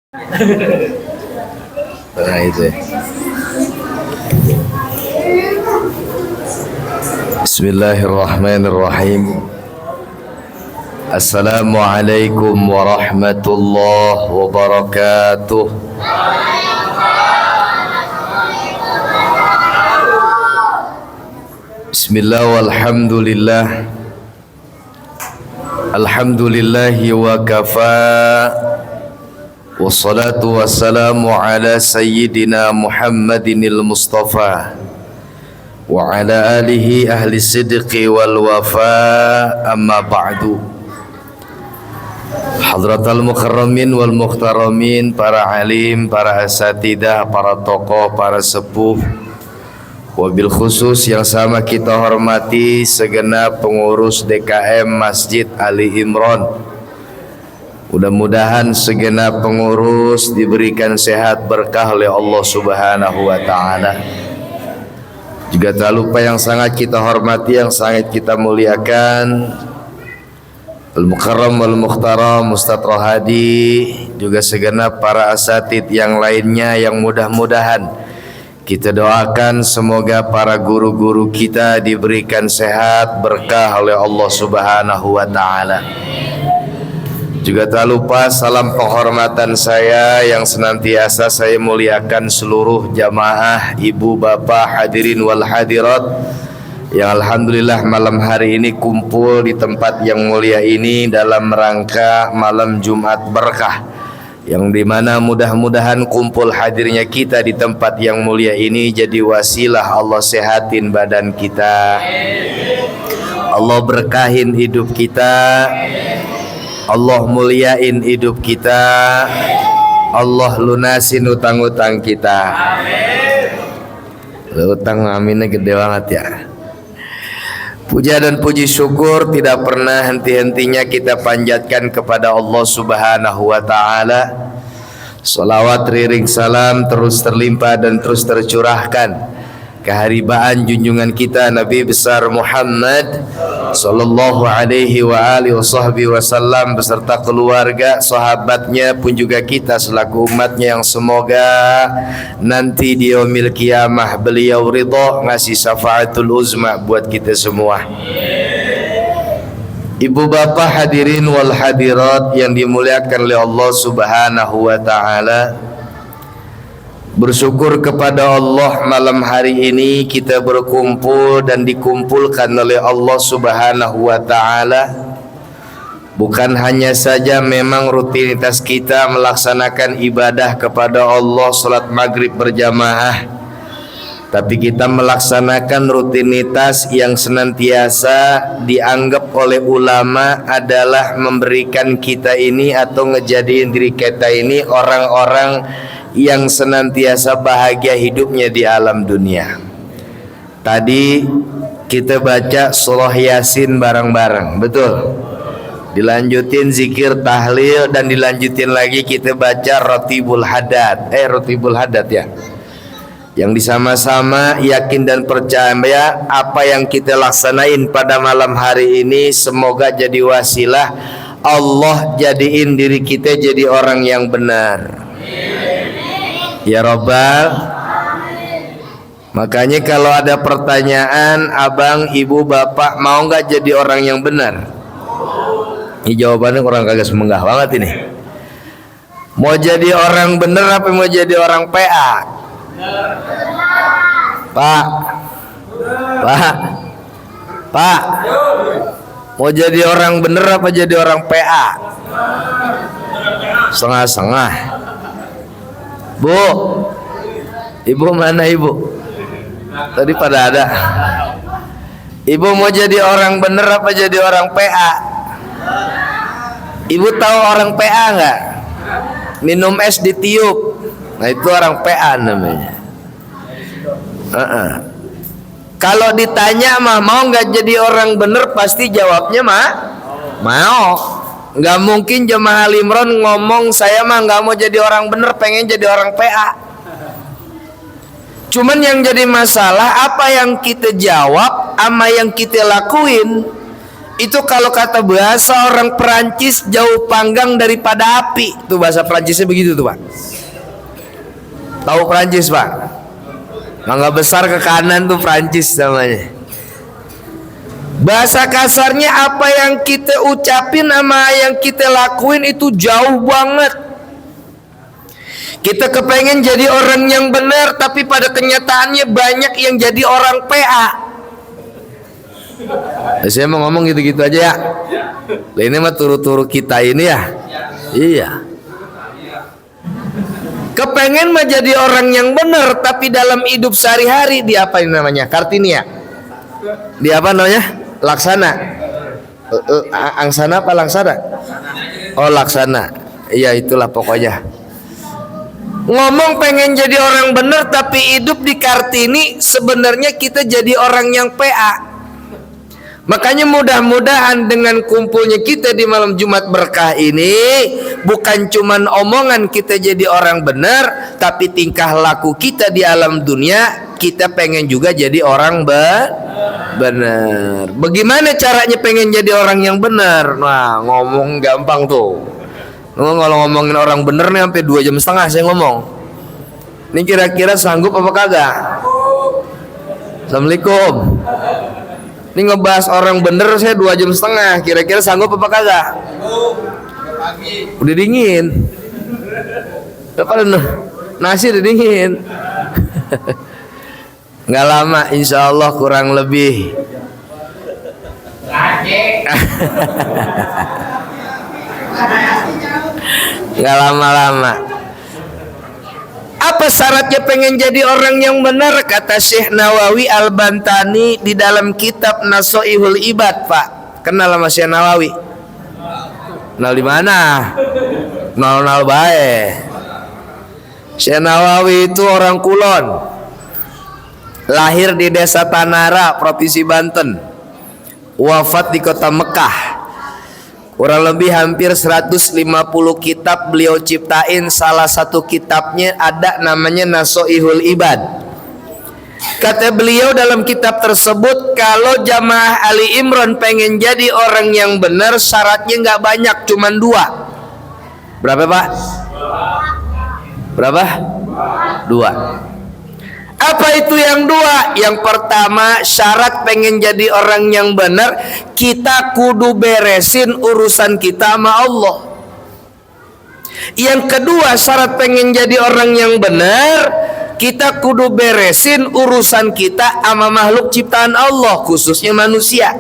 Nah itu ya. Bismillahirrahmanirrahim. Assalamualaikum warahmatullahi wabarakatuh. Bismillah walhamdulillah. Alhamdulillahi wa kafa. Wassalatu wassalamu ala sayyidina Muhammadinil Mustafa wa ala alihi ahli sidqi wal wafa, amma ba'du. Hadratal mukarramin wal muhtaramin, para alim, para asatidah, para tokoh, para sepuh, wabil khusus yang sama kita hormati segenap pengurus DKM Masjid Ali Imron. Mudah-mudahan segenap pengurus diberikan sehat berkah oleh Allah Subhanahu wa taala. Juga tak lupa yang sangat kita hormati, yang sangat kita muliakan Al-Mukarram wal-Mukhtaram Ustaz Rohadi, juga segenap para asatid yang lainnya yang mudah-mudahan kita doakan semoga para guru-guru kita diberikan sehat berkah oleh Allah Subhanahu wa taala. Juga tak lupa salam penghormatan saya yang senantiasa saya muliakan seluruh jamaah, ibu, bapak, hadirin wal hadirat yang alhamdulillah malam hari ini kumpul di tempat yang mulia ini dalam rangka malam Jumat berkah, yang dimana mudah-mudahan kumpul hadirnya kita di tempat yang mulia ini jadi wasilah Allah sehatin badan kita, Allah berkahin hidup kita, Allah muliain hidup kita, Allah lunasin utang-utang kita. Utang aminnya gede banget ya. Puja dan puji syukur tidak pernah henti-hentinya kita panjatkan kepada Allah Subhanahu wa taala. Salawat riring salam terus terlimpah dan terus tercurahkan keharibaan junjungan kita Nabi besar Muhammad sallallahu alaihi wa alihi wasallam beserta keluarga, sahabatnya pun juga kita selaku umatnya yang semoga nanti di yaumil qiyamah beliau ridha ngasih syafaatul uzma buat kita semua. Ibu bapak hadirin wal hadirat yang dimuliakan oleh Allah Subhanahu wa taala, bersyukur kepada Allah malam hari ini kita berkumpul dan dikumpulkan oleh Allah Subhanahu wa taala. Bukan hanya saja memang rutinitas kita melaksanakan ibadah kepada Allah salat maghrib berjamaah, tapi kita melaksanakan rutinitas yang senantiasa dianggap oleh ulama adalah memberikan kita ini atau ngejadiin diri kita ini orang-orang yang senantiasa bahagia hidupnya di alam dunia. Tadi kita baca surah Yasin bareng-bareng, betul? Dilanjutin zikir tahlil dan dilanjutin lagi kita baca Ratibul Haddad. Ratibul Haddad ya. Yang disama-sama yakin dan percaya apa yang kita laksanain pada malam hari ini semoga jadi wasilah Allah jadiin diri kita jadi orang yang benar. Ya Rabbal. Makanya kalau ada pertanyaan, abang, ibu, bapak mau nggak jadi orang yang benar? Ini jawabannya orang kagak semenggah banget ini. Mau jadi orang benar apa mau jadi orang PA? Pak, Pak, mau jadi orang benar apa jadi orang PA? Setengah-setengah. Bu, ibu mana ibu? Tadi pada ada. Ibu mau jadi orang bener apa jadi orang PA? Ibu tahu orang PA nggak? Minum es ditiup. Nah itu orang PA namanya. Kalau ditanya mah mau nggak jadi orang bener pasti jawabnya mah mau. Nggak mungkin jemaah Al-Imron ngomong saya mah nggak mau jadi orang bener, pengen jadi orang PA. Cuman yang jadi masalah apa yang kita jawab sama yang kita lakuin Itu kalau kata bahasa orang Perancis, jauh panggang daripada api. Itu bahasa Perancisnya begitu tuh Pak. Tahu Perancis Pak? Mangga besar ke kanan tuh Perancis namanya. Bahasa kasarnya apa yang kita ucapin sama yang kita lakuin itu jauh banget. Kita kepengen jadi orang yang benar, tapi pada kenyataannya banyak yang jadi orang PA. Saya mau ngomong gitu-gitu aja ya. Ini mah turu-turu kita ini ya. Iya. Kepengen mah jadi orang yang benar, tapi dalam hidup sehari-hari di apa ini namanya? Kartini ya? Di apa namanya? Laksana. Angsana apa laksana? Oh laksana. Iya itulah pokoknya. Ngomong pengen jadi orang benar, tapi hidup di Kartini sebenarnya kita jadi orang yang PA. Makanya mudah-mudahan dengan kumpulnya kita di malam Jumat berkah ini, bukan cuman omongan kita jadi orang benar, tapi tingkah laku kita di alam dunia kita pengen juga jadi orang benar. Bagaimana caranya pengen jadi orang yang benar? Nah, ngomong gampang tuh. Kalau ngomongin orang benar nih sampai 2 jam setengah saya ngomong. Ini kira-kira sanggup apa kagak? Assalamualaikum. Ini ngebahas orang bener saya 2 jam setengah. Kira-kira sanggup apa kagak? Udah dingin. Apa nasi udah dingin. Nggak lama insya Allah kurang lebih. Nggak lama-lama. Apa syaratnya pengen jadi orang yang benar? Kata Syekh Nawawi Al-Bantani di dalam kitab Nasoihul Ibad, Pak. Kenal sama Syekh Nawawi? Kenal di mana? Kenal bae. Syekh Nawawi itu orang Kulon. Lahir di Desa Tanara, Provinsi Banten. Wafat di Kota Mekah. Kurang lebih hampir 150 kitab beliau ciptain. Salah satu kitabnya ada namanya Nasoihul Ibad. Kata beliau dalam kitab tersebut, kalau jamaah Ali Imran pengen jadi orang yang benar, syaratnya nggak banyak, cuman 2. Berapa Pak? Berapa? 2. Apa itu yang 2? Yang pertama, syarat pengen jadi orang yang benar, kita kudu beresin urusan kita sama Allah. Yang kedua, syarat pengen jadi orang yang benar, kita kudu beresin urusan kita sama makhluk ciptaan Allah, khususnya manusia.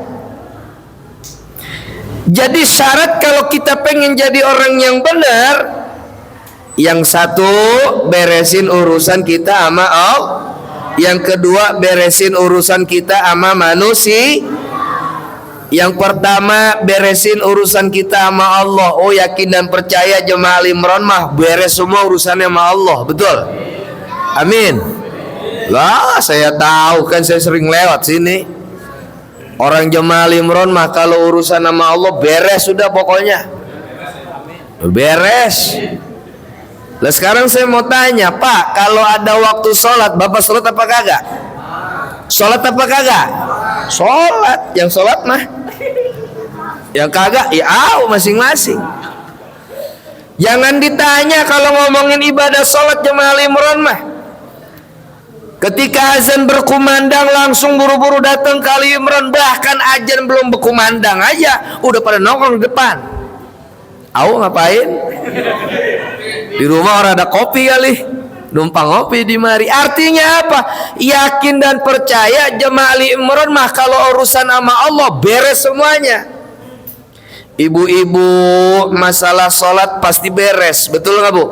Jadi syarat kalau kita pengen jadi orang yang benar, yang satu beresin urusan kita sama Allah, yang kedua beresin urusan kita sama manusia. Yang pertama beresin urusan kita sama Allah. Oh yakin dan percaya jemaah Ali Imran mah beres semua urusannya sama Allah, betul? Amin. Lah saya tahu kan, saya sering lewat sini. Orang jemaah Ali Imran mah kalau urusan sama Allah beres sudah pokoknya. Beres. Lah sekarang saya mau tanya, Pak, kalau ada waktu sholat, Bapak sholat apa kagak? Sholat apa kagak? Sholat. Yang sholat mah, yang kagak ya masing-masing. Jangan ditanya kalau ngomongin ibadah sholat jemaah Ali Imran mah. Ketika azan berkumandang langsung buru-buru datang ke Ali Imran. Bahkan azan belum berkumandang aja udah pada nongkrong di depan. Ngapain? Di rumah orang ada kopi kali, numpang ngopi di mari. Artinya apa? Yakin dan percaya jemaah Ali Imran mah kalau urusan sama Allah beres semuanya. Ibu-ibu masalah sholat pasti beres, betul nggak Bu?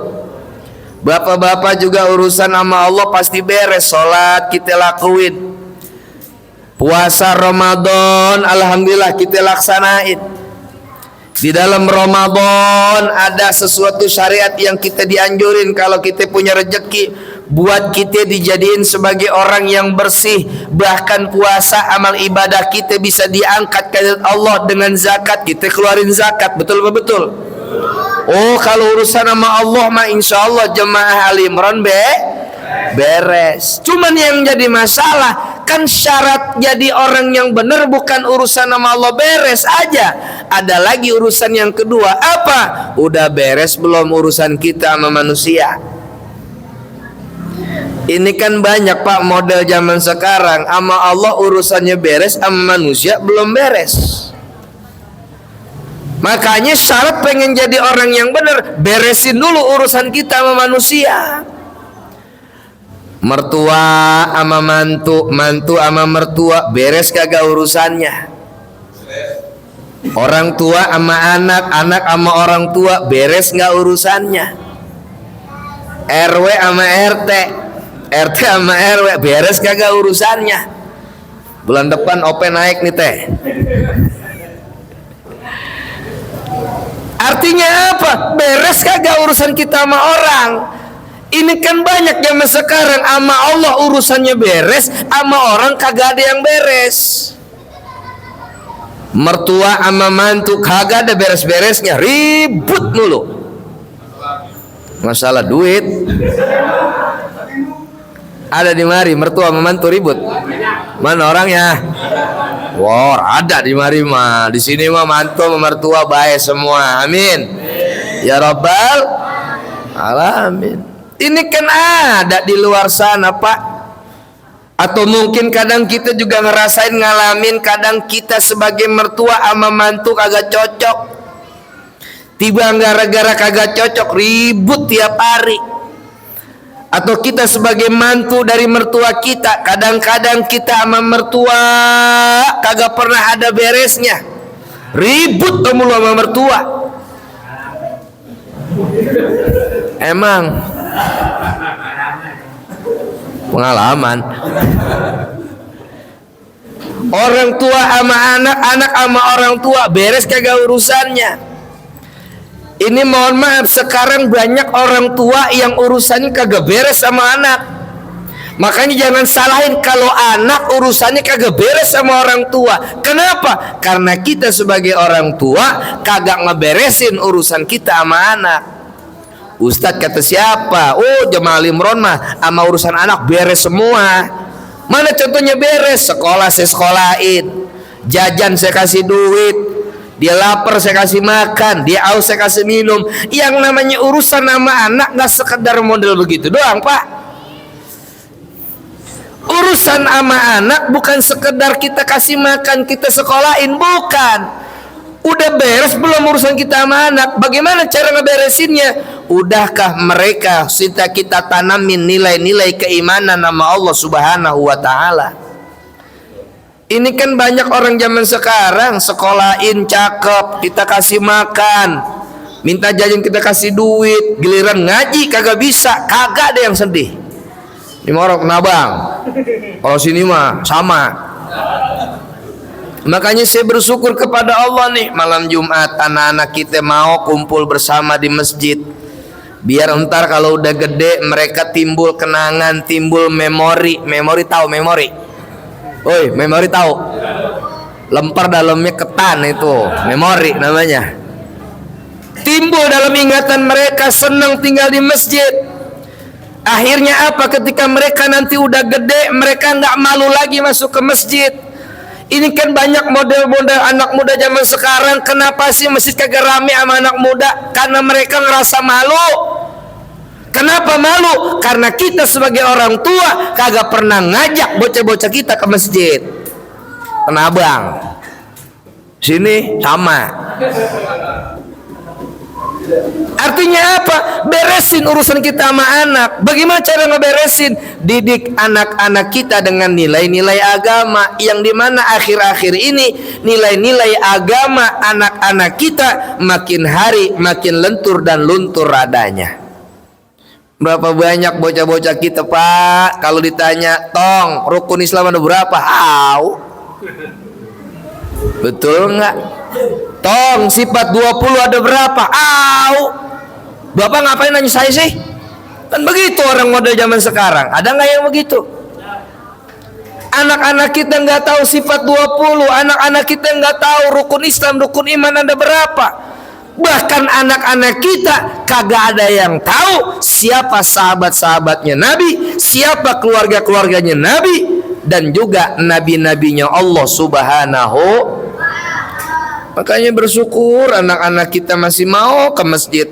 Bapak-bapak juga urusan sama Allah pasti beres. Sholat kita lakuin, puasa Ramadan alhamdulillah kita laksanain. Di dalam Ramadan ada sesuatu syariat yang kita dianjurin kalau kita punya rezeki, buat kita dijadiin sebagai orang yang bersih. Bahkan puasa amal ibadah kita bisa diangkat ke Allah dengan zakat, kita keluarin zakat, betul betul. Oh kalau urusan sama Allah mah insya Allah jemaah Ali Imran beres. Cuman yang jadi masalah kan syarat jadi orang yang benar bukan urusan sama Allah beres aja. Ada lagi urusan yang kedua. Apa? Udah beres belum urusan kita sama manusia? Ini kan banyak Pak model zaman sekarang. Sama Allah urusannya beres, sama manusia belum beres. Makanya syarat pengen jadi orang yang benar, beresin dulu urusan kita sama manusia. Mertua sama mantu, mantu sama mertua, beres kagak urusannya? Orang tua sama anak, anak sama orang tua, beres nggak urusannya? RW sama RT, RT sama RW, beres kagak urusannya? Bulan depan OP naik nih teh. Artinya apa? Beres kagak urusan kita sama orang? Ini kan banyak zaman sekarang sama Allah urusannya beres, sama orang kagak ada yang beres. Mertua sama mantu kagak ada beres-beresnya, ribut mulu. Masalah duit. Ada di mari mertua sama mantu ribut. Mana orangnya? Wow, ada di mari mah. Di sini mah mantu sama mertua baik semua. Amin. Ya Rabbal alamin. Ini kan ada di luar sana Pak. Atau mungkin kadang kita juga ngerasain ngalamin, kadang kita sebagai mertua sama mantu kagak cocok. Tiba gara-gara kagak cocok ribut tiap hari. Atau kita sebagai mantu dari mertua kita, kadang-kadang kita sama mertua kagak pernah ada beresnya, ribut mulu sama mertua. Emang pengalaman. Orang tua sama anak, anak sama orang tua, beres kagak urusannya. Ini mohon maaf, sekarang banyak orang tua yang urusannya kagak beres sama anak. Makanya jangan salahin kalau anak urusannya kagak beres sama orang tua. Kenapa? Karena kita sebagai orang tua kagak ngeberesin urusan kita sama anak. Ustadz kata siapa? Oh, Jamal Imron mah sama urusan anak beres semua. Mana contohnya beres? Sekolah saya sekolahin, jajan saya kasih duit, dia lapar saya kasih makan, dia haus saya kasih minum. Yang namanya urusan sama anak nggak sekedar model begitu doang Pak. Urusan sama anak bukan sekedar kita kasih makan, kita sekolahin, bukan. Udah beres belum urusan kita sama anak? Bagaimana cara ngeberesinnya? Udahkah mereka kita tanamin nilai-nilai keimanan nama Allah Subhanahu wa ta'ala? Ini kan banyak orang zaman sekarang sekolahin cakep, kita kasih makan, minta jajan kita kasih duit, giliran ngaji kagak bisa, kagak ada yang sedih. Ini orang kena bang, kalau sini mah sama. Makanya saya bersyukur kepada Allah nih, malam Jumat anak-anak kita mau kumpul bersama di masjid. Biar entar kalau udah gede mereka timbul kenangan, timbul memori. Memori tahu memori? Oi, memori tahu? Lempar dalamnya ketan itu, memori namanya. Timbul dalam ingatan mereka, senang tinggal di masjid. Akhirnya apa? Ketika mereka nanti udah gede, mereka nggak malu lagi masuk ke masjid. Ini kan banyak model-model anak muda zaman sekarang. Kenapa sih masjid kagak rame sama anak muda? Karena mereka ngerasa malu. Kenapa malu? Karena kita sebagai orang tua kagak pernah ngajak bocah-bocah kita ke masjid. Kena bang, sini sama. Artinya apa? Beresin urusan kita sama anak. Bagaimana cara ngeberesin? Didik anak-anak kita dengan nilai-nilai agama, yang dimana akhir-akhir ini nilai-nilai agama anak-anak kita makin hari makin lentur dan luntur adanya. Berapa banyak bocah-bocah kita Pak, kalau ditanya tong rukun Islam ada berapa? Betul nggak? Tong sifat 20 ada berapa? Bapak ngapain nanya saya sih? Kan begitu orang model zaman sekarang. Ada nggak yang begitu? Anak-anak kita nggak tahu sifat 20, anak-anak kita nggak tahu rukun Islam, rukun iman ada berapa. Bahkan anak-anak kita kagak ada yang tahu siapa sahabat-sahabatnya Nabi, siapa keluarga-keluarganya Nabi, dan juga nabi-nabinya Allah Subhanahu. Makanya bersyukur anak-anak kita masih mau ke masjid,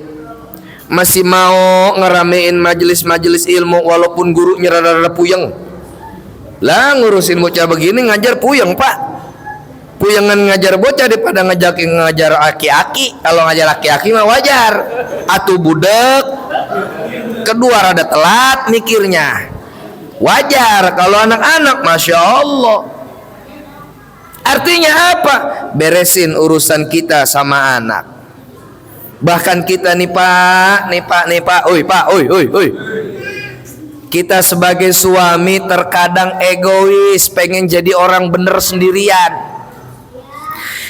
masih mau ngeramein majelis-majelis ilmu walaupun gurunya rada-rada puyeng. Lah ngurusin bocah begini ngajar puyeng pak, puyengan ngajar bocah daripada ngajar aki-aki. Kalau ngajar aki-aki mah wajar, atuh budek kedua rada telat mikirnya, wajar. Kalau anak-anak masya Allah. Artinya apa? Beresin urusan kita sama anak. Bahkan kita nih pak, oi pak, oi. Kita sebagai suami terkadang egois, pengen jadi orang bener sendirian.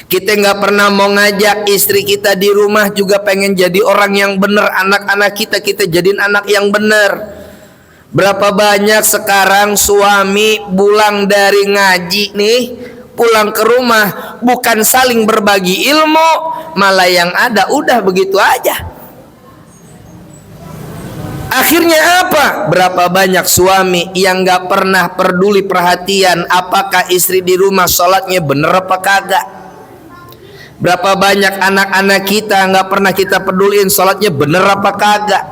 Kita nggak pernah mau ngajak istri kita di rumah juga pengen jadi orang yang bener. Anak-anak kita jadiin anak yang bener. Berapa banyak sekarang suami pulang dari ngaji nih, pulang ke rumah bukan saling berbagi ilmu, malah yang ada udah begitu aja. Akhirnya apa? Berapa banyak suami yang gak pernah peduli perhatian apakah istri di rumah sholatnya bener apa kagak. Berapa banyak anak-anak kita gak pernah kita peduliin sholatnya bener apa kagak.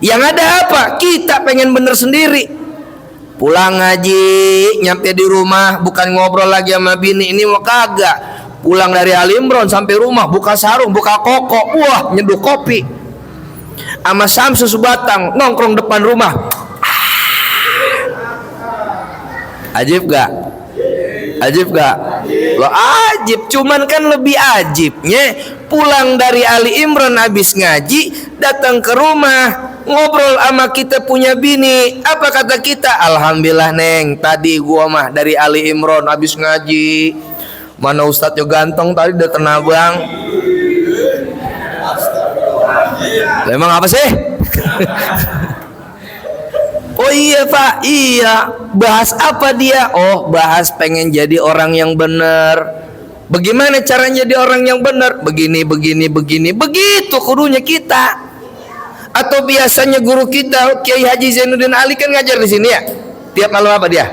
Yang ada apa? Kita pengen bener sendiri. Pulang ngaji, nyampe di rumah bukan ngobrol lagi sama bini, ini mau kagak. Pulang dari Ali Imron sampai rumah buka sarung, buka koko, wah nyeduh kopi sama Samsu Subatang, nongkrong depan rumah. Ajib gak? Ajib gak? Lo ajib, cuman kan lebih ajibnya pulang dari Ali Imran habis ngaji, datang ke rumah ngobrol sama kita punya bini. Apa kata kita? Alhamdulillah neng, tadi gua mah dari Ali Imran habis ngaji. Mana Ustadz yo ganteng tadi udah tenabang. Emang apa sih? Oh iya pak, iya. Bahas apa dia? Oh bahas pengen jadi orang yang benar. Bagaimana caranya jadi orang yang benar? Begini. Begitu kurunya kita. Atau biasanya guru kita Kiai Haji Zainuddin Ali kan ngajar di sini ya. Tiap malam apa dia?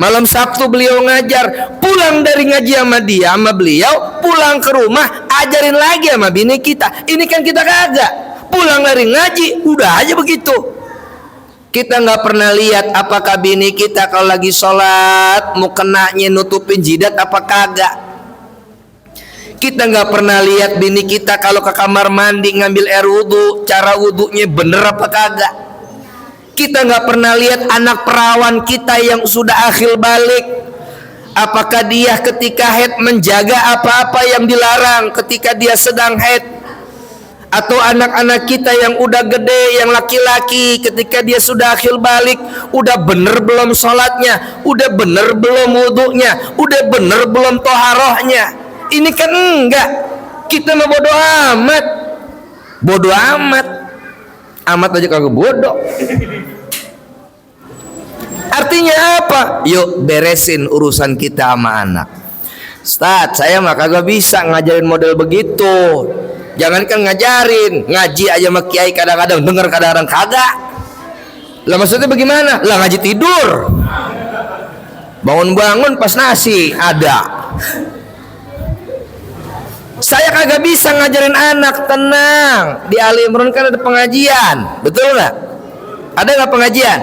Malam Sabtu beliau ngajar. Pulang dari ngaji sama dia, sama beliau, pulang ke rumah ajarin lagi sama bini kita. Ini kan kita kagak. Pulang dari ngaji udah aja begitu. Kita nggak pernah lihat apakah bini kita kalau lagi sholat mukenanya nutupin jidat apa kagak. Kita nggak pernah lihat bini kita kalau ke kamar mandi ngambil air wudhu, cara wudhunya bener apa kagak. Kita nggak pernah lihat anak perawan kita yang sudah akhil balik, apakah dia ketika haid menjaga apa-apa yang dilarang ketika dia sedang haid. Atau anak-anak kita yang udah gede, yang laki-laki, ketika dia sudah akhil balik, udah bener belum sholatnya, udah bener belum wudhunya, udah bener belum toharohnya. Ini kan enggak. Kita mah bodoh amat. Bodoh amat. Amat aja kagak bodoh. Artinya apa? Yuk beresin urusan kita sama anak. Ustaz, saya mah kagak bisa ngajarin model begitu. Jangankan ngajarin, ngaji aja sama kiai kadang-kadang denger, kadang-kadang kagak. Lah maksudnya bagaimana? Lah ngaji tidur. Bangun-bangun pas nasi ada. Saya kagak bisa ngajarin anak, tenang. Di Ali Imran kan ada pengajian, betul nggak? Ada nggak pengajian?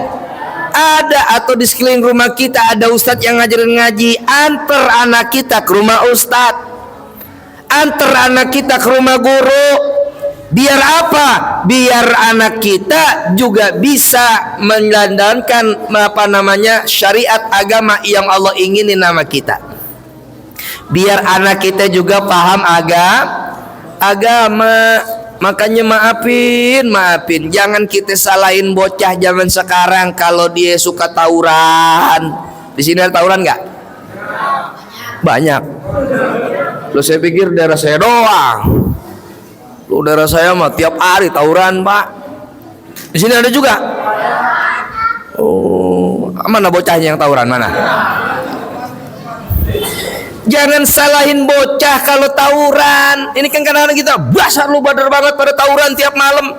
Ada. Atau di sekeliling rumah kita ada ustadz yang ngajarin ngaji. Antar anak kita ke rumah ustadz, antar anak kita ke rumah guru. Biar apa? Biar anak kita juga bisa menjalankan syariat agama yang Allah inginin nama kita. Biar anak kita juga paham agama. Makanya maafin, jangan kita salahin bocah zaman sekarang kalau dia suka tawuran. Di sini ada tawuran nggak? Banyak. Lo saya pikir daerah saya doang. Lo daerah saya mah tiap hari tawuran pak. Di sini ada juga. Oh, mana bocahnya yang tawuran mana? Jangan salahin bocah kalau tawuran. Ini kan kadang-kadang kita basar lu badar banget pada tawuran tiap malam.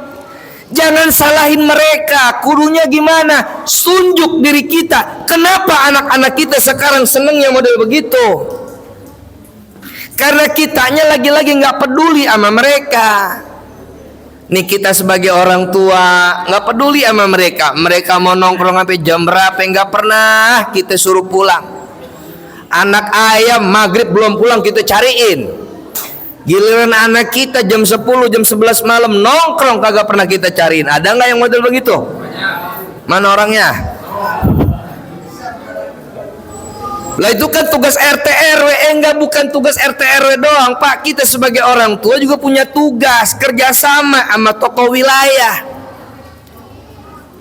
Jangan salahin mereka. Kudunya gimana? Sunjuk diri kita. Kenapa anak-anak kita sekarang seneng yang model begitu? Karena kitanya lagi-lagi nggak peduli sama mereka. Nih kita sebagai orang tua nggak peduli sama mereka. Mereka mau nongkrong sampai jam berapa nggak pernah kita suruh pulang. Anak ayam maghrib belum pulang kita cariin. Giliran anak kita jam 10 jam 11 malam nongkrong kagak pernah kita cariin. Ada nggak yang model begitu? Mana orangnya? Lah itu kan tugas RT RW. Enggak, bukan tugas RT RW doang Pak. Kita sebagai orang tua juga punya tugas kerjasama sama tokoh wilayah.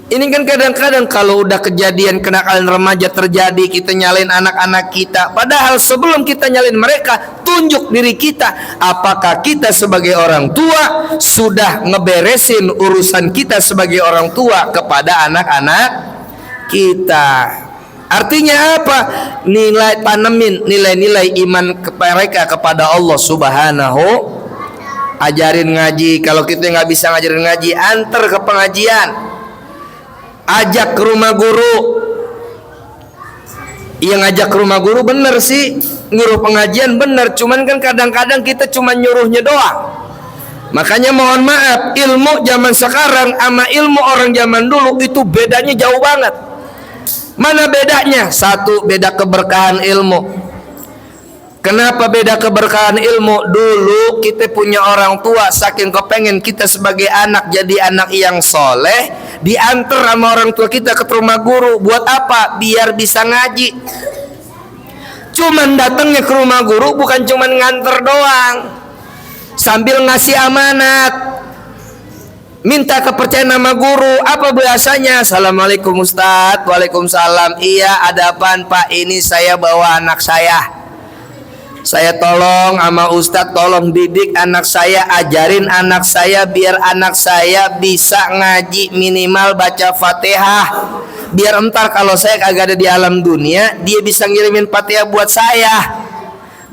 Ini kan kadang-kadang kalau udah kejadian kenakalan remaja terjadi, kita nyalain anak-anak kita. Padahal sebelum kita nyalain mereka, tunjuk diri kita. Apakah kita sebagai orang tua sudah ngeberesin urusan kita sebagai orang tua kepada anak-anak kita? Artinya apa? Nilai tanemin nilai-nilai iman mereka kepada Allah Subhanahu. Ajarin ngaji. Kalau kita nggak bisa ngajarin ngaji, antar ke pengajian. Ajak ke rumah guru. Yang ngajak ke rumah guru bener sih, nyuruh pengajian bener. Cuman kan kadang-kadang kita cuma nyuruhnya doang. Makanya mohon maaf, ilmu zaman sekarang sama ilmu orang zaman dulu itu bedanya jauh banget. Mana bedanya? Satu, beda keberkahan ilmu. Kenapa beda keberkahan ilmu? Dulu kita punya orang tua, saking kepengen kita sebagai anak jadi anak yang soleh, diantar sama orang tua kita ke rumah guru. Buat apa? Biar bisa ngaji. Cuman datangnya ke rumah guru bukan cuman nganter doang, sambil ngasih amanat, minta kepercayaan sama guru. Apa biasanya? Assalamualaikum Ustadz. Waalaikumsalam. Iya, ada apaan Pak? Ini saya bawa anak saya. Saya tolong sama Ustadz, tolong didik anak saya, ajarin anak saya biar anak saya bisa ngaji, minimal baca Fatihah. Biar entar kalau saya kagak ada di alam dunia, dia bisa ngirimin Fatihah buat saya.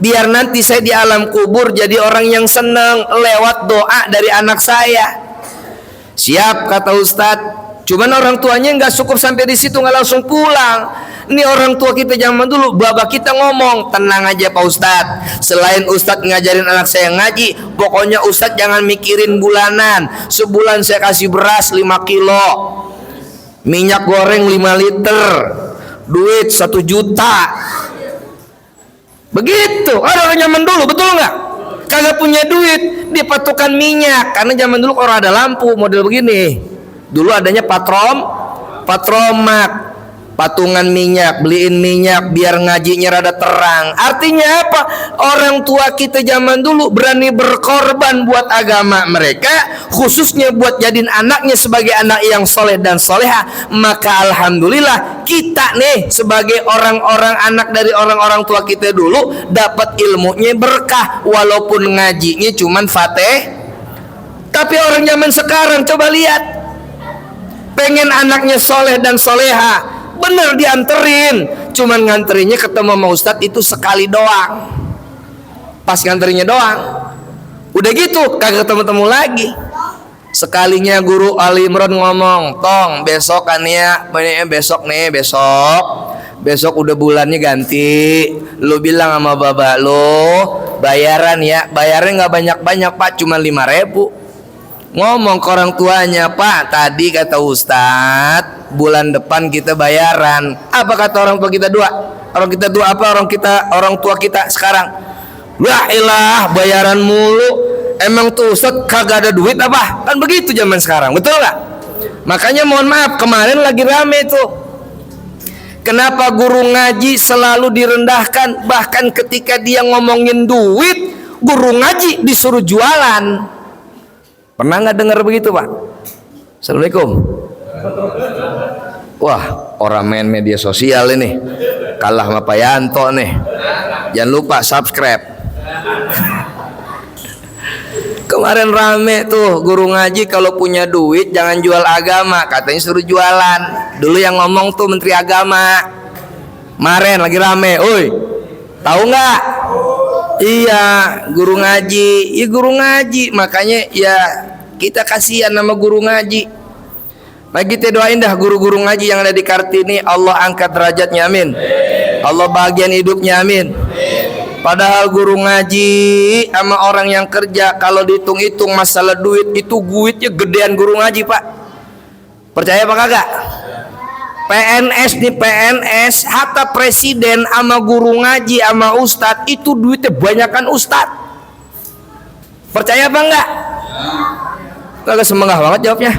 Biar nanti saya di alam kubur jadi orang yang seneng lewat doa dari anak saya. Siap, kata Ustadz. Cuman orang tuanya nggak cukup sampai di situ, nggak langsung pulang. Ini orang tua kita zaman dulu, bapak kita ngomong, tenang aja Pak Ustadz. Selain Ustadz ngajarin anak saya ngaji, pokoknya Ustadz jangan mikirin bulanan. Sebulan saya kasih beras 5 kilo, minyak goreng 5 liter, duit 1 juta. Begitu orang zaman dulu, betul nggak? Kagak punya duit, dipatukan minyak. Karena zaman dulu orang ada lampu model begini. Dulu adanya patromak, patungan minyak, beliin minyak biar ngajinya rada terang. Artinya apa? Orang tua kita zaman dulu berani berkorban buat agama mereka, khususnya buat jadiin anaknya sebagai anak yang soleh dan soleha. Maka alhamdulillah kita nih sebagai orang-orang anak dari orang-orang tua kita dulu dapat ilmunya berkah, walaupun ngajinya cuman fatih. Tapi orang zaman sekarang coba lihat, pengen anaknya soleh dan soleha, bener dianterin, cuman nganterinnya ketemu sama Ustadz itu sekali doang. Pas nganterinnya doang, udah gitu kagak ketemu-temu lagi. Sekalinya guru Ali Imran ngomong, tong besok kan ya, besok udah bulannya ganti, lu bilang sama bapak lu bayaran ya, bayarnya nggak banyak-banyak Pak, cuma 5.000. Ngomong ke orang tuanya, Pak tadi kata Ustadz bulan depan kita bayaran. Apa kata orang tua kita dua? Orang kita dua apa? Orang tua kita sekarang, wah ilah bayaran mulu. Emang tuh Ustadz kagak ada duit apa? Kan begitu zaman sekarang, betul nggak? Makanya mohon maaf, kemarin lagi rame tuh, kenapa guru ngaji selalu direndahkan? Bahkan ketika dia ngomongin duit, guru ngaji disuruh jualan. Pernah nggak dengar begitu Pak? Assalamualaikum. Wah, orang main media sosial ini kalah sama Pak Yanto nih. Jangan lupa subscribe. Kemarin rame tuh, guru ngaji kalau punya duit jangan jual agama, katanya suruh jualan. Dulu yang ngomong tuh Menteri Agama. Kemarin lagi rame, oi, Tahu nggak? Iya, guru ngaji. Ya guru ngaji, makanya ya kita kasihan sama guru ngaji. Mari kita doain dah guru-guru ngaji yang ada di Kartini, Allah angkat derajatnya, amin. Allah bahagian hidupnya, amin. Padahal guru ngaji sama orang yang kerja, kalau dihitung-hitung masalah duit, itu duitnya gedean guru ngaji, Pak. Percaya apa kagak? PNS nih, PNS, hatta presiden sama guru ngaji sama ustadz itu duitnya banyakan ustadz. Percaya apa enggak? Kagak semangat banget jawabnya.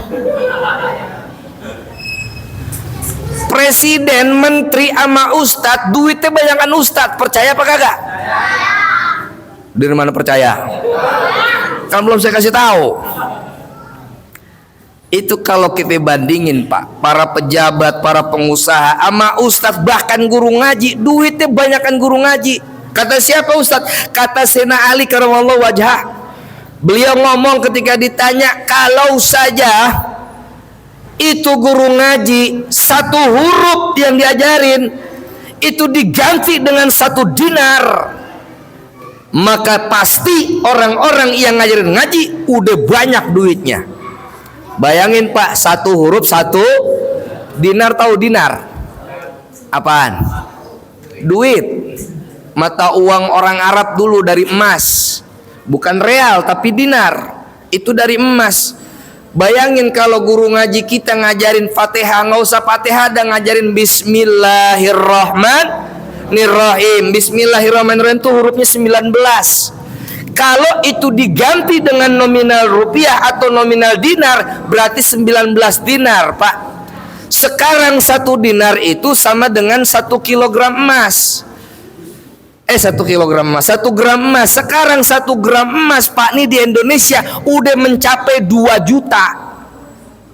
Presiden, menteri sama ustadz duitnya banyakan ustadz. Percaya apa kagak? Dari mana percaya? Kan belum saya kasih tahu. Itu kalau kita bandingin, Pak, para pejabat, para pengusaha sama ustadz, bahkan guru ngaji, duitnya banyakan guru ngaji. Kata siapa ustadz? Kata Sena Ali karamallahu wajhah. Beliau ngomong ketika ditanya, kalau saja itu guru ngaji satu huruf yang diajarin itu diganti dengan 1 dinar, maka pasti orang-orang yang ngajarin ngaji udah banyak duitnya. Bayangin Pak, 1 huruf 1 dinar. Tahu dinar apaan? Duit, mata uang orang Arab dulu dari emas, bukan real tapi dinar, itu dari emas. Bayangin kalau guru ngaji kita ngajarin Fatihah, nggak usah Fatihah, ada ngajarin Bismillahirrahmanirrahim. Bismillahirrahmanirrahim itu hurufnya 19. Kalau itu diganti dengan nominal rupiah atau nominal dinar, berarti 19 dinar, Pak. Sekarang 1 dinar itu sama dengan 1 kilogram emas. 1 kilogram emas, 1 gram emas. Sekarang 1 gram emas, Pak, nih di Indonesia udah mencapai 2 juta.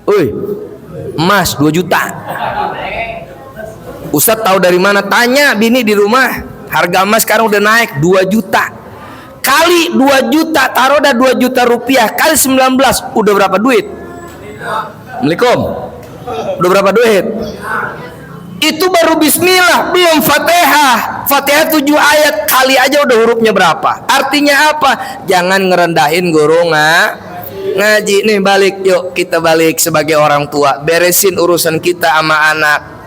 Woi, emas 2 juta. Ustadz tahu dari mana? Tanya bini di rumah. Harga emas sekarang udah naik 2 juta. Kali 2 juta, taruh dah 2 juta rupiah kali 19, udah berapa duit? Assalamualaikum. Udah berapa duit? Itu baru bismillah, belum Fatihah. Fatihah 7 ayat, kali aja udah hurufnya berapa. Artinya apa? Jangan ngerendahin guru ngaji. Nih balik, yuk kita balik sebagai orang tua, beresin urusan kita sama anak.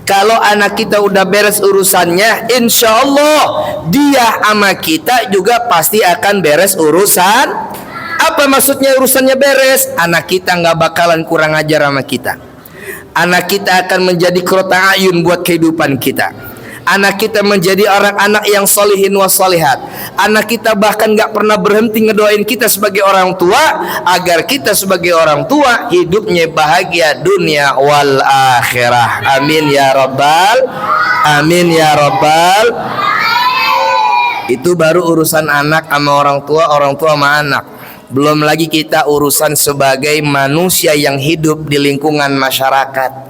Kalau anak kita udah beres urusannya, insya Allah dia sama kita juga pasti akan beres urusan. Apa maksudnya urusannya beres? Anak kita nggak bakalan kurang ajar sama kita. Anak kita akan menjadi qurrata ayun buat kehidupan kita. Anak kita menjadi orang anak yang solihin wa solihat. Anak kita bahkan gak pernah berhenti ngedoain kita sebagai orang tua, agar kita sebagai orang tua hidupnya bahagia dunia wal akhirah. Amin ya rabbal, amin ya rabbal. Itu baru urusan anak sama orang tua sama anak. Belum lagi kita urusan sebagai manusia yang hidup di lingkungan masyarakat.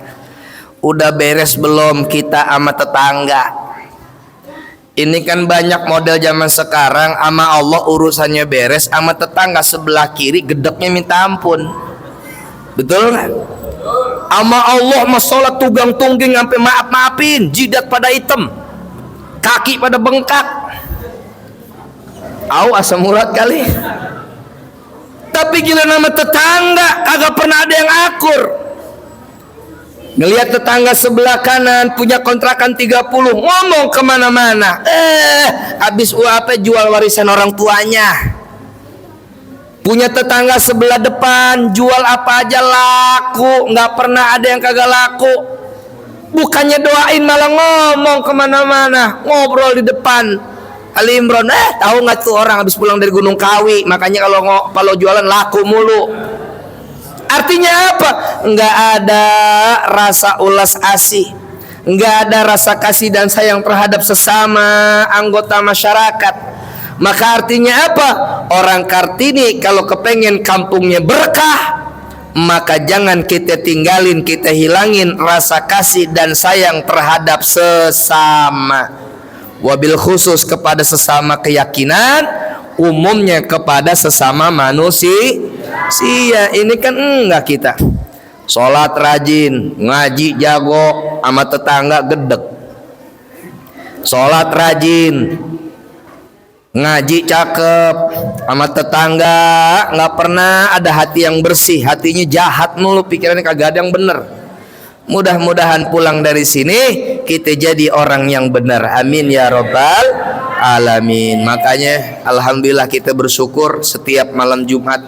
Udah beres belum kita sama tetangga? Ini kan banyak model zaman sekarang, sama Allah urusannya beres, sama tetangga sebelah kiri gedeknya minta ampun. Betul kan? Sama Allah mah sholat tunggang-tungging sampai maaf-maafin, jidat pada hitam, kaki pada bengkak. Asam urat kali. Tapi gila nama tetangga kagak pernah ada yang akur. Ngelihat tetangga sebelah kanan punya kontrakan 30, ngomong kemana-mana. Habis UAP jual warisan orang tuanya. Punya tetangga sebelah depan jual apa aja laku, nggak pernah ada yang kagak laku. Bukannya doain malah ngomong kemana-mana, ngobrol di depan. Ali Imron, tahu nggak tuh orang habis pulang dari Gunung Kawi, makanya kalau jualan laku mulu. Artinya apa? Nggak ada rasa ulas asih, nggak ada rasa kasih dan sayang terhadap sesama anggota masyarakat. Maka artinya apa? Orang Kartini kalau kepengen kampungnya berkah, maka jangan kita tinggalin, kita hilangin rasa kasih dan sayang terhadap sesama. Wabil khusus kepada sesama keyakinan, umumnya kepada sesama manusia. Ini kan enggak kita. Sholat rajin, ngaji jago, sama tetangga gedek. sholat rajin, ngaji cakep, sama tetangga nggak pernah ada hati yang bersih, hatinya jahat mulu, pikirannya kagak ada yang bener. Mudah-mudahan pulang dari sini kita jadi orang yang benar. Amin ya rabbal alamin. Makanya alhamdulillah kita bersyukur setiap malam Jumat,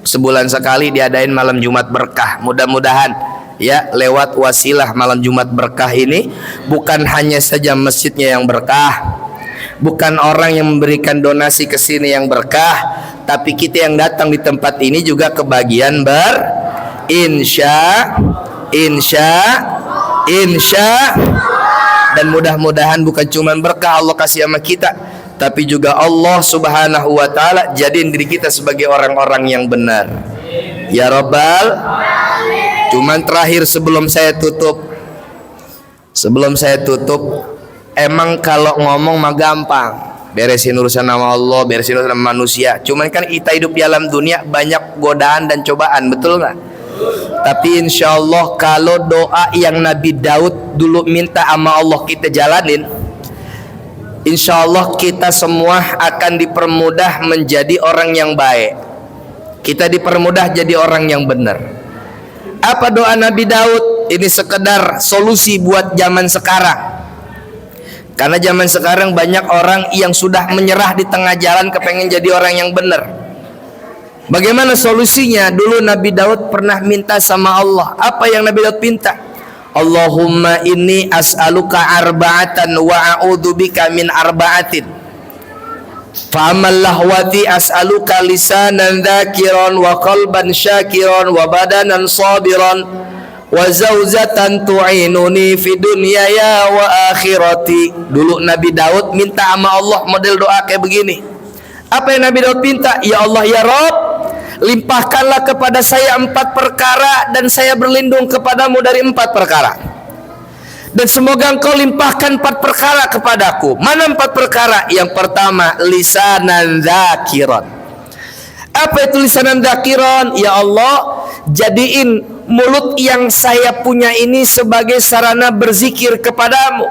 sebulan sekali diadain malam Jumat berkah. Mudah-mudahan ya lewat wasilah malam Jumat berkah ini bukan hanya saja masjidnya yang berkah, bukan orang yang memberikan donasi ke sini yang berkah, tapi kita yang datang di tempat ini juga kebagian insya dan mudah-mudahan bukan cuma berkah Allah kasih sama kita, tapi juga Allah subhanahu wa ta'ala jadiin diri kita sebagai orang-orang yang benar ya rabbal. Cuman terakhir sebelum saya tutup, emang kalau ngomong mah gampang, beresin urusan nama Allah, beresin urusan nama manusia. Cuman kan kita hidup di alam dunia banyak godaan dan cobaan, betul nggak? Tapi insya Allah kalau doa yang Nabi Daud dulu minta sama Allah kita jalanin, insya Allah kita semua akan dipermudah menjadi orang yang baik. Kita dipermudah jadi orang yang benar. Apa doa Nabi Daud? Ini sekedar solusi buat zaman sekarang. Karena zaman sekarang banyak orang yang sudah menyerah di tengah jalan kepengen jadi orang yang benar. Bagaimana solusinya? Dulu Nabi Daud pernah minta sama Allah. Apa yang Nabi Daud minta? Allahumma inni as'aluka arba'atan wa a'udzubika min arba'atin. Fa'amal lahwati as'aluka lisanan dzakiran wa qalban syakiran wa badanan sabiran wa zawjatan tu'inuni fi dunyaya wa akhirati. Dulu Nabi Daud minta sama Allah model doa kayak begini. Apa yang Nabi Daud minta? Ya Allah ya Rabb, limpahkanlah kepada saya 4 perkara dan saya berlindung kepadamu dari 4 perkara. Dan semoga engkau limpahkan 4 perkara kepadaku. Mana 4 perkara? Yang pertama, lisanan dzakiran. Apa itu lisanan dzakiran? Ya Allah, jadiin mulut yang saya punya ini sebagai sarana berzikir kepadamu,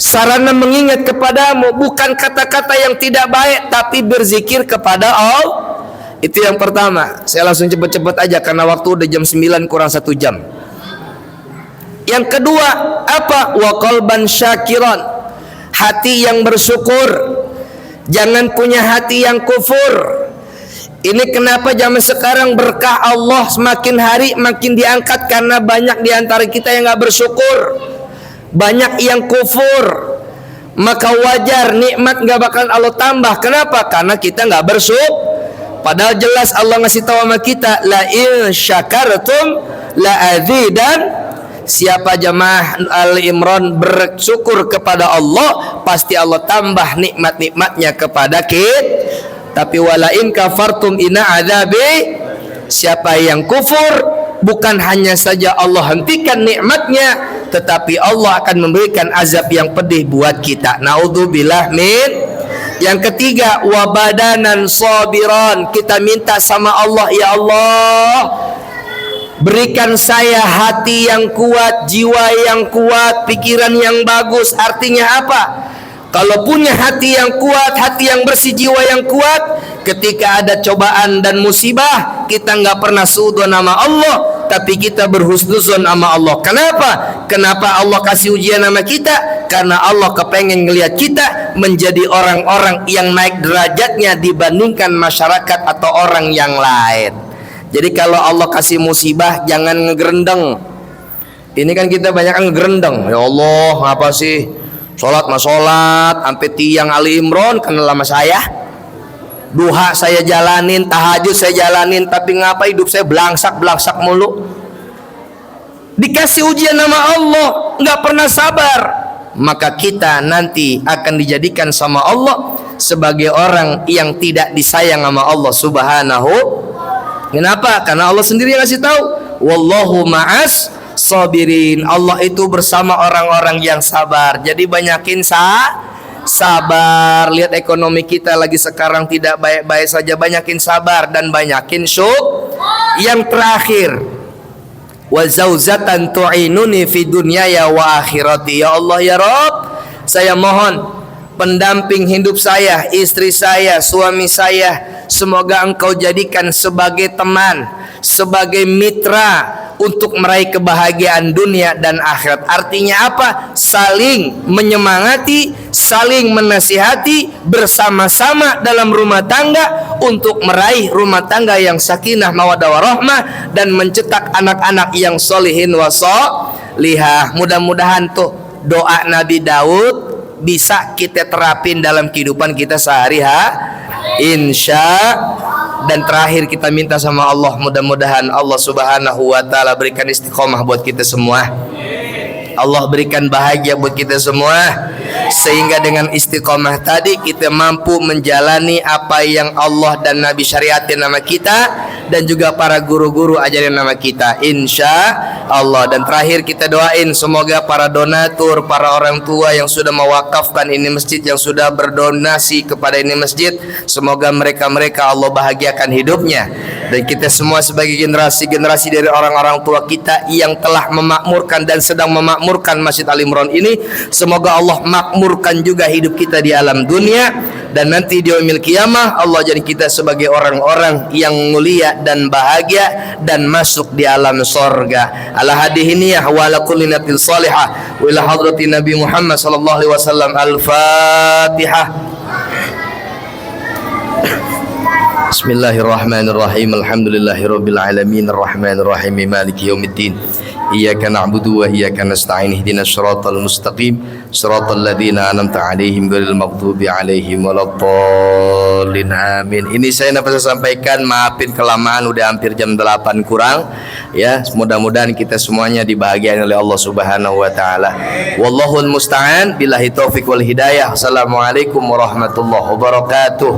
sarana mengingat kepadamu, bukan kata-kata yang tidak baik, tapi berzikir kepada Allah. Itu yang pertama. Saya langsung cepet-cepet aja karena waktu udah jam 9 kurang 1 jam. Yang kedua apa? Wa qalban syakiran, hati yang bersyukur. Jangan punya hati yang kufur. Ini kenapa zaman sekarang berkah Allah semakin hari makin diangkat, karena banyak diantara kita yang gak bersyukur, banyak yang kufur. Maka wajar nikmat gak bakalan Allah tambah. Kenapa? Karena kita gak bersyukur. Padahal jelas Allah ngasih tahu sama kita, la in syakartum la azidan. Siapa jamaah Al-Imran bersyukur kepada Allah, pasti Allah tambah nikmat-nikmatnya kepada kita. Tapi wala in kafartum inna adzabi, siapa yang kufur, bukan hanya saja Allah hentikan nikmatnya, tetapi Allah akan memberikan azab yang pedih buat kita. Naudzubillah min. Yang ketiga, wabadanan sabiran. Kita minta sama Allah, ya Allah, berikan saya hati yang kuat, jiwa yang kuat, pikiran yang bagus. Artinya apa? Kalau punya hati yang kuat, hati yang bersih, jiwa yang kuat, ketika ada cobaan dan musibah, kita nggak pernah suudzon nama Allah, tapi kita berhusnuzon sama Allah. Kenapa? Kenapa Allah kasih ujian sama kita? Karena Allah kepengen ngelihat kita menjadi orang-orang yang naik derajatnya dibandingkan masyarakat atau orang yang lain. Jadi kalau Allah kasih musibah, jangan ngegerendeng. Ini kan kita banyak ngegerendeng. Ya Allah, ngapa sih? Sholat mah sholat, sampai tiang Ali Imran kenal sama saya. Duha saya jalanin, tahajud saya jalanin, tapi ngapa hidup saya belangsak mulu? Dikasih ujian nama Allah, nggak pernah sabar. Maka kita nanti akan dijadikan sama Allah sebagai orang yang tidak disayang sama Allah subhanahu. Kenapa? Karena Allah sendiri yang ngasih tahu, wallahu ma'as sabirin. Allah itu bersama orang-orang yang sabar. Jadi banyakin sabar. Lihat ekonomi kita lagi sekarang tidak baik-baik saja, banyakin sabar dan banyakin syukur. Yang terakhir, wa zaujatan tu'inuni fi dunyaya wa akhirati. Ya Allah ya Rabb, saya mohon pendamping hidup saya, istri saya, suami saya, semoga Engkau jadikan sebagai teman, sebagai mitra untuk meraih kebahagiaan dunia dan akhirat. Artinya apa? Saling menyemangati, saling menasihati bersama-sama dalam rumah tangga untuk meraih rumah tangga yang sakinah mawaddah warahmah dan mencetak anak-anak yang solihin wa sholihah. Mudah-mudahan tuh doa Nabi Daud bisa kita terapin dalam kehidupan kita sehari-hari, insya. Dan terakhir kita minta sama Allah, mudah-mudahan Allah Subhanahu wa taala berikan istiqomah buat kita semua. Allah berikan bahagia buat kita semua, sehingga dengan istiqomah tadi kita mampu menjalani apa yang Allah dan Nabi syariatin nama kita, dan juga para guru-guru ajarin nama kita, insya Allah. Dan terakhir kita doain semoga para donatur, para orang tua yang sudah mewakafkan ini masjid, yang sudah berdonasi kepada ini masjid, semoga mereka-mereka Allah bahagiakan hidupnya. Dan kita semua sebagai generasi-generasi dari orang-orang tua kita yang telah memakmurkan dan sedang memakmurkan Masjid Al Imran ini, semoga Allah makmurkan juga hidup kita di alam dunia, dan nanti di yaumil qiyamah Allah jadi kita sebagai orang-orang yang mulia dan bahagia dan masuk di alam sorga. Ala hadihiniyah wa ala kulli nabil salihah wa ila hadrati Nabi Muhammad sallallahu alaihi wasallam. Al-Fatihah. Bismillahirrahmanirrahim. Alhamdulillahirabbil alamin arrahmanir rahim maliki yaumiddin. Iyyaka na'budu wa iyyaka nasta'in ihdinas siratal mustaqim siratal ladzina an'amta 'alaihim ghairil maghdubi 'alaihim waladdallin. Amin. Ini saya dapat sampaikan, maafin kelamaan, udah hampir jam 8 kurang ya. Mudah-mudahan kita semuanya dibahagiakan oleh Allah Subhanahu wa taala. Wallahul musta'an, billahi taufik wal hidayah. Assalamualaikum warahmatullahi wabarakatuh.